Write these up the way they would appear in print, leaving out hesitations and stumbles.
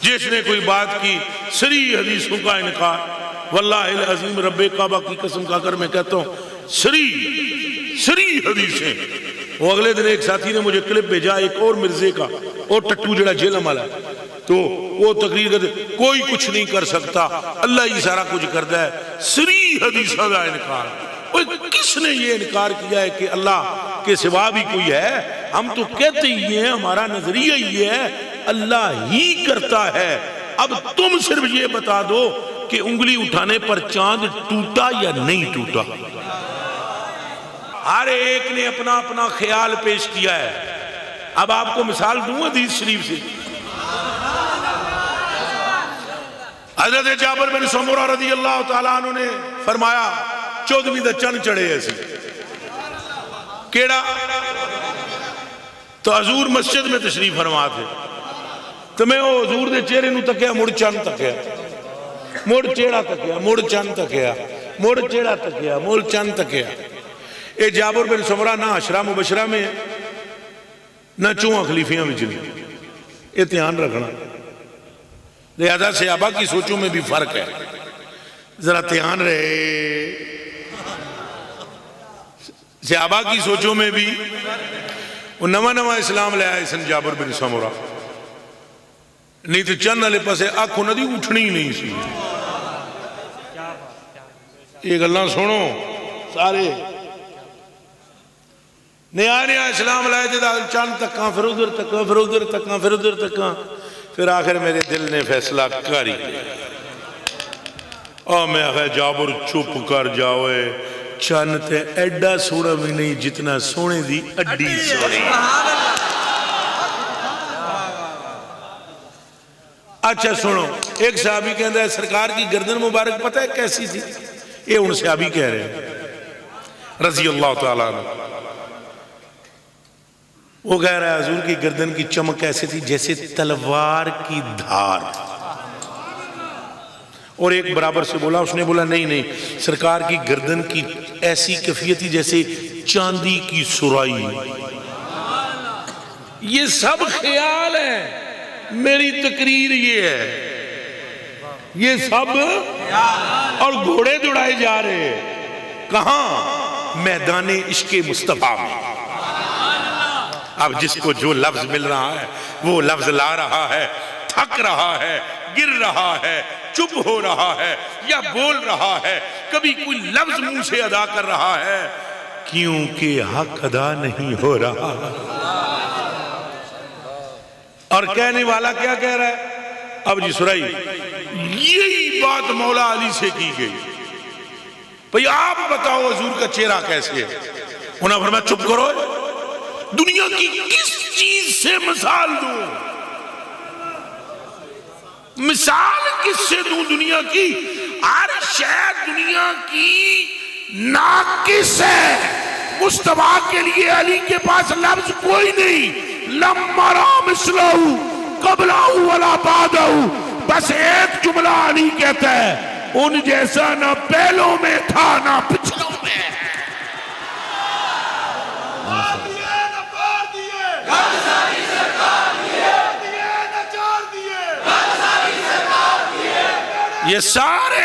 جس نے کوئی بات کی صریح حدیثوں کا انکار، واللہ العظیم رب کعبہ کی قسم کھا کر میں کہتا ہوں صریح حدیثیں۔ وہ اگلے دن ایک ساتھی نے مجھے کلپ بھیجا ایک اور مرزے کا، اور ٹٹو جڑا جیلم والا، تو وہ تقریر کرتے کوئی کچھ نہیں کر سکتا، اللہ ہی سارا کچھ کرتا ہے، صریح حدیثوں کا انکار۔ کس نے یہ انکار کیا ہے کہ اللہ کے سوا بھی کوئی ہے؟ ہم تو کہتے ہی ہیں، ہمارا نظریہ ہی ہے اللہ ہی کرتا ہے۔ اب تم صرف یہ بتا دو کہ انگلی اٹھانے پر چاند ٹوٹا یا نہیں ٹوٹا؟ ہر ایک نے اپنا اپنا خیال پیش کیا ہے۔ اب آپ کو مثال دوں حدیث شریف سے۔ حضرت جابر بن سمرہ رضی اللہ تعالیٰ عنہ نے فرمایا 14ویں دا چند چڑھے ایسی کیڑا، تو حضور مسجد میں تشریف فرما تھے، تو میں وہ حضور دے چہرے نو تکیا، مڑ چند تکیا، مڑ چیڑا تکیا، مڑ چند تکیا، مڑ چیڑا تکیا، مڑ چند تکیا۔ اے جابر بن سمرہ نہ عشرہ مبشرہ میں نہ چوہاں خلیفیاں میں چلی، یہ دھیان رکھنا۔ لہذا صحابہ کی سوچوں میں بھی فرق ہے، ذرا دھیان رہے۔ صحابہ کی سوچوں میں بھی وہ نواں اسلام لے آئے سن جابر بن سمرہ، نہیں تو چند والے پاسے آنکھ نہ دی اٹھنی نہیں سی۔ یہ گلاں سنو سارے، نیا اسلام لائے تھے، چند تکاں پھر ادھر تکاں پھر ادھر تکاں پھر ادھر تکاں، پھر آخر میرے دل نے فیصلہ کر ہی لیا، اور میں آخر جابر چپ کر جاؤے، چند تے ایڈا سوڑا بھی نہیں جتنا سونے دی اڈی سوڑی۔ اچھا سنو، ایک صحابی کہتا ہے سرکار کی گردن مبارک پتہ ہے کیسی تھی؟ یہ ان صحابی کہہ رہے ہیں رضی اللہ تعالیٰ عنہ، وہ کہہ رہا ہے حضور کی گردن کی چمک ایسے تھی جیسے تلوار کی دھار، اور ایک برابر سے بولا، اس نے بولا نہیں سرکار کی گردن کی ایسی کیفیت تھی جیسے چاندی کی سرائی۔ یہ سب خیال ہے، میری تقریر یہ ہے، یہ سب، اور گھوڑے دوڑائے جا رہے ہیں کہاں؟ میدان عشق مصطفیٰ میں۔ اب جس کو جو لفظ مل رہا ہے وہ لفظ لا رہا ہے، تھک رہا ہے، گر رہا ہے، چپ ہو رہا ہے یا بول رہا ہے، کبھی کوئی لفظ منہ سے ادا کر رہا ہے کیونکہ حق ادا نہیں ہو رہا۔ اور کہنے والا کیا کہہ رہا ہے؟ اب جی سرائی، یہی بات مولا علی سے کی گئی، بھئی آپ بتاؤ حضور کا چہرہ کیسے ہے؟ انہوں نے فرمایا چپ کرو، دنیا کی کس چیز سے مثال دوں؟ مثال کس سے دوں دنیا کی؟ ہر شے دنیا کی ناقص ہے، مصطفیٰ کے لیے علی کے پاس لفظ کوئی نہیں، لَمَّا رَا مِثْلَهُ قَبْلَهُ وَلَا بَعْدَهُ، بس ایک جملہ علی کہتا ہے ان جیسا نہ پہلوں میں تھا نہ پچھلوں میں۔ یہ سارے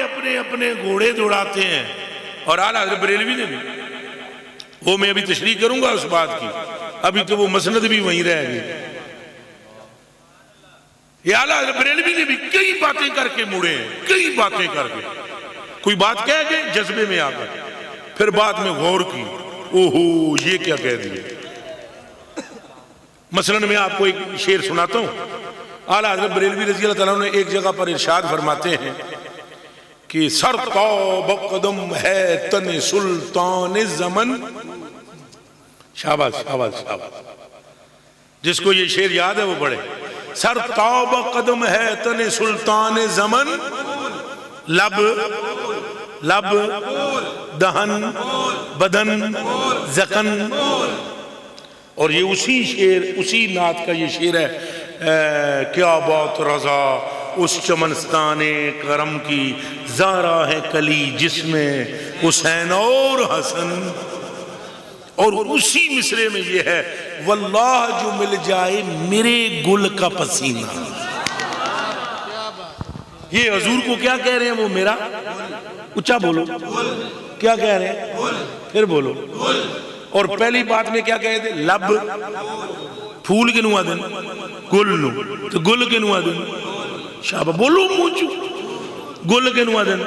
اپنے اپنے گھوڑے دوڑاتے ہیں، اور اعلیٰ حضرت بریلوی نے بھی، وہ میں ابھی تشریح کروں گا اس بات کی، ابھی تو وہ مسند بھی وہیں رہ گئے۔ یہ اعلیٰ حضرت بریلوی نے بھی کئی باتیں کر کے مڑے ہیں، کئی باتیں کر کے، کوئی بات کہہ گئے جذبے میں آ گئے، پھر بعد میں غور کی، اوہو یہ کیا کہہ دیا۔ مثلا میں آپ کو ایک شعر سناتا ہوں، اعلیٰ حضرت بریلوی رضی اللہ تعالیٰ نے ایک جگہ پر ارشاد فرماتے ہیں کہ سر تاب قدم ہے تن سلطان زمن، شاباش شاباش شاباش، جس کو یہ شعر یاد ہے وہ پڑھے، سر تاب قدم ہے تن سلطان زمن، لب لب دہن بدن زکن، اور یہ اسی شعر، اسی نعت کا یہ شعر ہے، کیا بات رضا اس چمنستان کرم کی، زارا ہے کلی جس میں حسین اور حسن، اور اسی مصرے میں یہ ہے واللہ جو مل جائے میرے گل کا پسینہ. یہ حضور کو کیا کہہ رہے ہیں؟ وہ میرا اچھا بولو کیا کہہ رہے ہیں؟ پھر بولو. اور پہلی بات میں کیا کہے تھے؟ لب پھول کے نوا دن گل نو تو گل کے نوا دن شابہ بولو مونچو گل کے نوا دن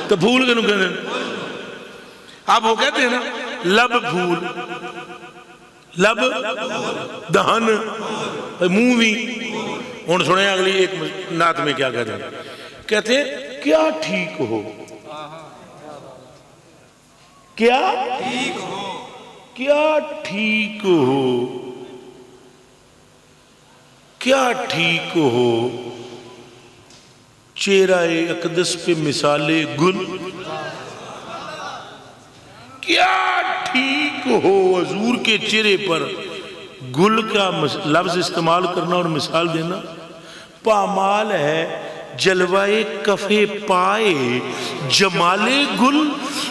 تو پھول کے نو کہ دن. آپ وہ کہتے ہیں نا لب پھول لب دہن منہ بھی. ہوں سنیں اگلی ایک نعت میں کیا کہتے ہیں؟ کہتے ہیں کیا ٹھیک ہو کیا کیا ٹھیک ہو کیا ٹھیک ہو چہرہ اقدس پہ مثال گل. کیا ٹھیک ہو حضور کے چہرے پر گل کا لفظ استعمال کرنا اور مثال دینا. پامال ہے جلوہ کفے پائے جمال گل.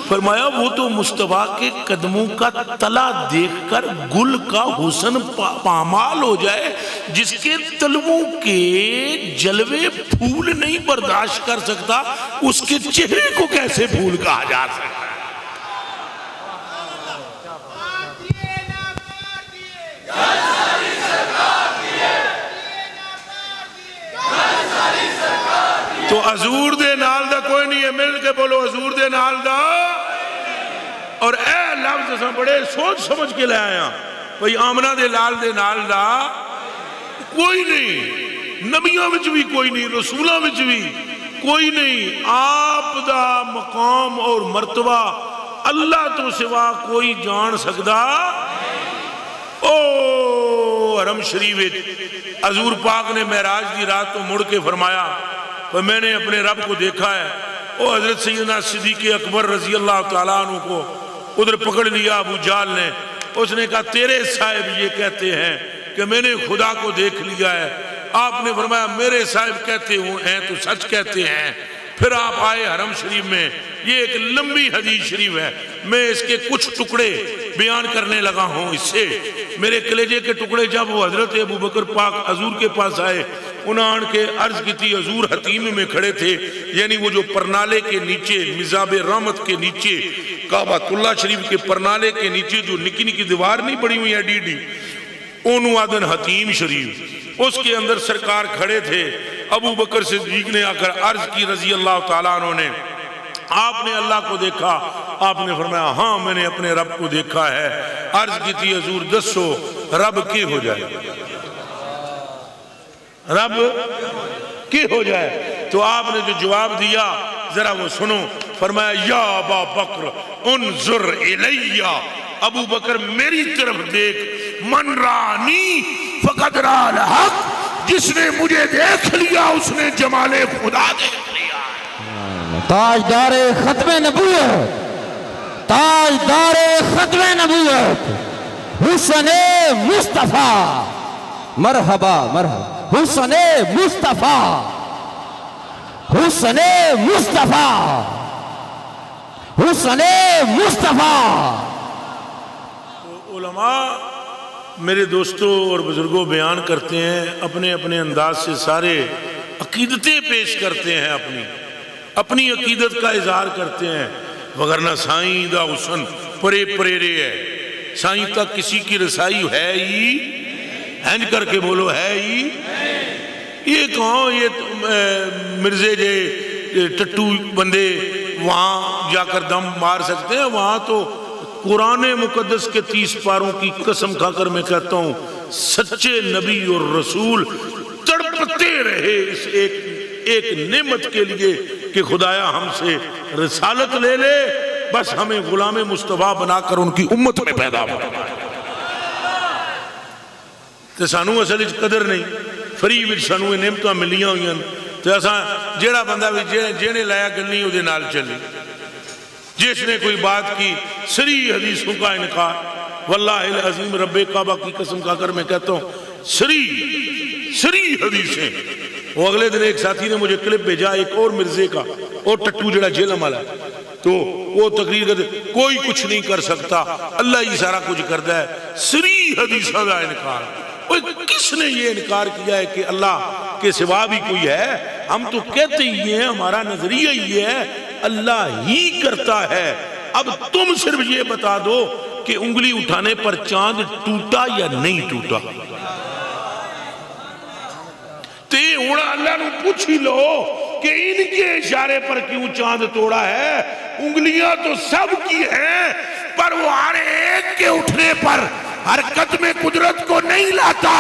فرمایا وہ تو مصطفیٰ کے قدموں کا تلا دیکھ کر گل کا حسن پامال ہو جائے جس کے تلووں کے جلوے پھول نہیں برداشت کر سکتا اس کے چہرے کو کیسے پھول کہا جا سکتا. تو حضور دے نال دا کوئی نہیں ہے. مل کے بولو حضور دے نال دا. اور اے لفظ اساں بڑے سوچ سمجھ کے لے آیا بھئی آمنہ دے لال دے نال دا کوئی نہیں. نبیوں وچ بھی کوئی نہیں, رسولوں وچ بھی کوئی نہیں. آپ دا مقام اور مرتبہ اللہ تو سوا کوئی جان سکدا. او حرم شریف حضور پاک نے معراج دی رات تو مڑ کے فرمایا میں نے اپنے رب کو دیکھا ہے. او حضرت سیدنا صدیق اکبر رضی اللہ تعالیٰ عنہ کو ادھر پکڑ لیا ابو جہل نے. اس نے کہا تیرے صاحب یہ کہتے ہیں کہ میں نے خدا کو دیکھ لیا ہے. آپ نے فرمایا میرے صاحب کہتے ہیں تو سچ کہتے ہیں. پھر آپ آئے حرم شریف میں. یہ ایک لمبی حدیث شریف ہے, میں اس کے کچھ ٹکڑے بیان کرنے لگا ہوں. اس سے میرے کلیجے کے ٹکڑے جب وہ حضرت ابو بکر پاک حضور کے پاس آئے انہوں نے کے عرض کی تھی حضور حتیم میں کھڑے تھے, یعنی وہ جو پرنالے کے نیچے مزاب رحمت کے نیچے کعبہ اللہ شریف کے پرنالے کے نیچے جو نکی نکی دیوار نہیں بڑی ہوئی ہے ڈی ڈی اونو آدن حتیم شریف, اس کے اندر سرکار کھڑے تھے. ابو بکر صدیق نے آ کر عرض کی رضی اللہ تعالیٰ عنہ نے آپ نے اللہ کو دیکھا؟ آپ نے فرمایا ہاں میں نے اپنے رب کو دیکھا ہے. عرض کی تھی حضور دسو رب کی ہو جائے, رب کی ہو جائے؟ تو آپ نے جو جواب دیا ذرا وہ سنو. فرمایا یا ابا بکر انظر الیہ, ابو بکر میری طرف دیکھ. من رانی فقد را الحق, جس نے مجھے دیکھ لیا اس نے جمال خدا دیکھ لیا. تاجدار ختم نبوت, تاجدار ختم نبوت حسن مصطفیٰ. مرحبا مرحبا حسن مصطفیٰ, حسن مصطفیٰ, حسن مصطفیٰ. علماء میرے دوستوں اور بزرگوں بیان کرتے ہیں اپنے اپنے انداز سے, سارے عقیدتیں پیش کرتے ہیں, اپنی عقیدت کا اظہار کرتے ہیں. وگرنہ سائیں دا حسن پرے پریرے ہے, سائیں تک کسی کی رسائی ہے ہی ہینج کر کے بولو ہے ہی. یہ کہاں یہ مرزے جے ٹٹو بندے وہاں جا کر دم مار سکتے ہیں؟ وہاں تو قرآن مقدس کے 30 پاروں کی قسم کھا کر میں کہتا ہوں سچے نبی اور رسول تڑپتے رہے اس ایک نعمت کے لیے کہ خدایا ہم سے رسالت لے لے, بس ہمیں غلام مصطفیٰ بنا کر ان کی امت میں پیدا ہو. تو سانو اصل قدر نہیں, فری وچ سانو نعمتاں ملیاں ہوئی تو اساں جیڑا بندہ بھی جینے لایا گلنی وہ نال چلی. جس نے کوئی بات کی سری حدیثوں کا انکار, واللہ العظیم رب کعبہ کی قسم کھا کر میں کہتا ہوں سری حدیثیں. وہ اگلے دن ایک ساتھی نے مجھے کلپ بھیجا ایک اور مرزے کا اور ٹٹو جڑا جیلم والا, تو وہ تقریر کرتے کوئی کچھ نہیں کر سکتا، اللہ ہی سارا کچھ کرتا ہے. سری حدیثہ دا انکار. کس نے یہ انکار کیا ہے کہ اللہ کے سوا بھی کوئی ہے؟ ہم تو کہتے ہی ہیں، ہمارا نظریہ یہ ہے اللہ ہی کرتا ہے. اب تم صرف یہ بتا دو کہ انگلی اٹھانے پر چاند ٹوٹا یا نہیں ٹوٹا. تے اوڑا اللہ نے پوچھ ہی لو کہ ان کے اشارے پر کیوں چاند توڑا ہے. انگلیاں تو سب کی ہیں، پر وہ ہر ایک کے اٹھنے پر حرکت میں قدرت کو نہیں لاتا.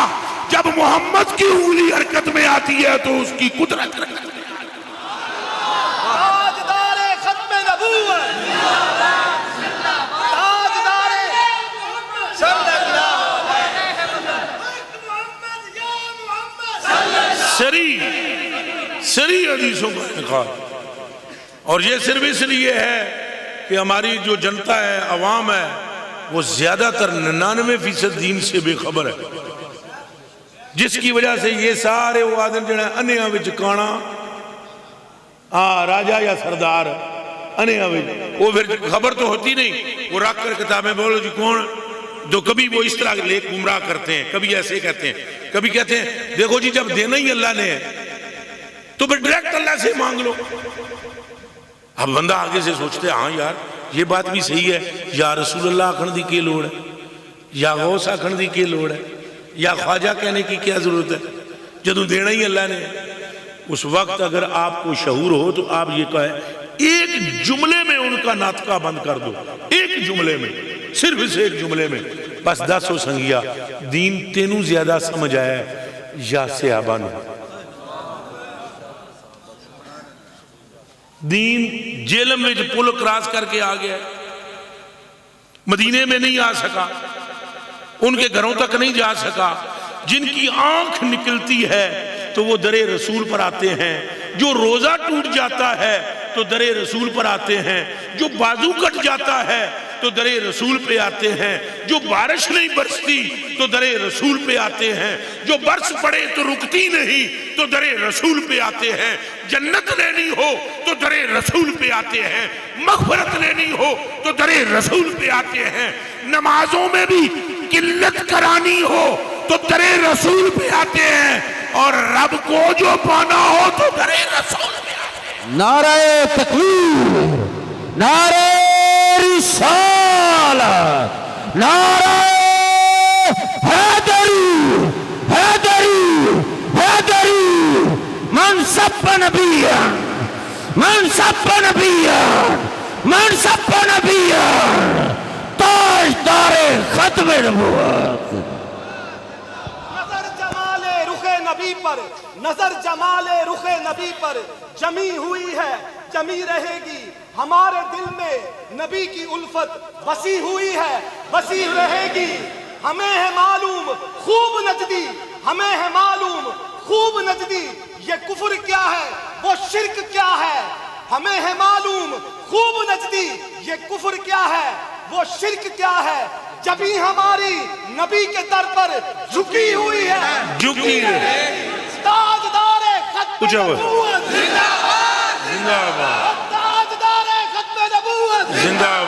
جب محمد کی انگلی حرکت میں آتی ہے تو اس کی قدرت حرکت میں آتی ہے. تاجدار ختم نبوت، تاجدار صلی اللہ علیہ وسلم. سری حدیثوں کا انکار. اور یہ صرف اس لیے ہے کہ ہماری جو جنتا ہے، عوام ہے، وہ زیادہ تر 99% دین سے بے خبر ہے، جس کی وجہ سے یہ سارے وہ آدم جڑے انیاں وچ کانا راجہ یا سردار انیاں وچ، وہ پھر خبر تو ہوتی نہیں، وہ رکھ کر کتابیں بولو جی کون. جو کبھی وہ اس طرح لے گمراہ کرتے ہیں، کبھی ایسے کہتے ہیں، کبھی کہتے ہیں دیکھو جی جب دینا ہی اللہ نے ہے تو پھر ڈائریکٹ اللہ سے مانگ لو. اب بندہ آگے سے سوچتے ہاں یار یہ بات بھی صحیح ہے، یا رسول اللہ آکھن دی کی لوڑ ہے، یا غوث آکھن دی کی لوڑ ہے، یا خواجہ کہنے کی کیا ضرورت ہے جدوں دینا ہی اللہ نے. اس وقت اگر آپ کو شعور ہو تو آپ یہ کہیں ایک جملے میں ان کا ناطقہ بند کر دو، ایک جملے میں، صرف اس ایک جملے میں. بس دس ہو سنگیا دین تینوں زیادہ سمجھ آیا ہے یا صحابہ نے. دین جیلم میں جو پل کراس کر کے آ گیا، مدینے میں نہیں آ سکا، ان کے گھروں تک نہیں جا سکا. جن کی آنکھ نکلتی ہے تو وہ در رسول پر آتے ہیں، جو روزہ ٹوٹ جاتا ہے تو در رسول پر آتے ہیں، جو بازو کٹ جاتا ہے تو در رسول پہ آتے ہیں، جو بارش نہیں برستی تو در رسول پہ آتے ہیں، جو برس پڑے تو رکتی نہیں تو در رسول پہ آتے ہیں. جنت لینی ہو تو در رسول پہ آتے ہیں، مغفرت لینی ہو تو در رسول پہ آتے ہیں. نمازوں میں بھی قلت کرانی ہو تو در رسول پہ آتے ہیں، اور رب کو جو پانا ہو تو در رسول پہ آتے ہیں. نعرہ تکبیر، نعرہ رسالت، نعرہ حیدری، حیدری، حیدری. من سب نبیا، من سب نبیا، من سب نبیا، تاجدار ختم نبوت. نظر جمال رخ نبی پر، نظر جمال رخ نبی پر جمی ہوئی ہے، جمی رہے گی. ہمارے دل میں نبی کی الفت بسی ہوئی ہے، بسی رہے گی. ہمیں ہے معلوم خوب نجدی، ہمیں ہے معلوم خوب نجدی، یہ کفر کیا ہے وہ شرک کیا ہے. ہمیں ہے معلوم خوب نجدی، یہ کفر کیا ہے وہ شرک کیا ہے. جبھی ہماری نبی کے در پر جھکی ہوئی ہے، جھکی ہے. تاجدار ختم نبوت زندہ باد، تاجدار ختم نبوت زندہ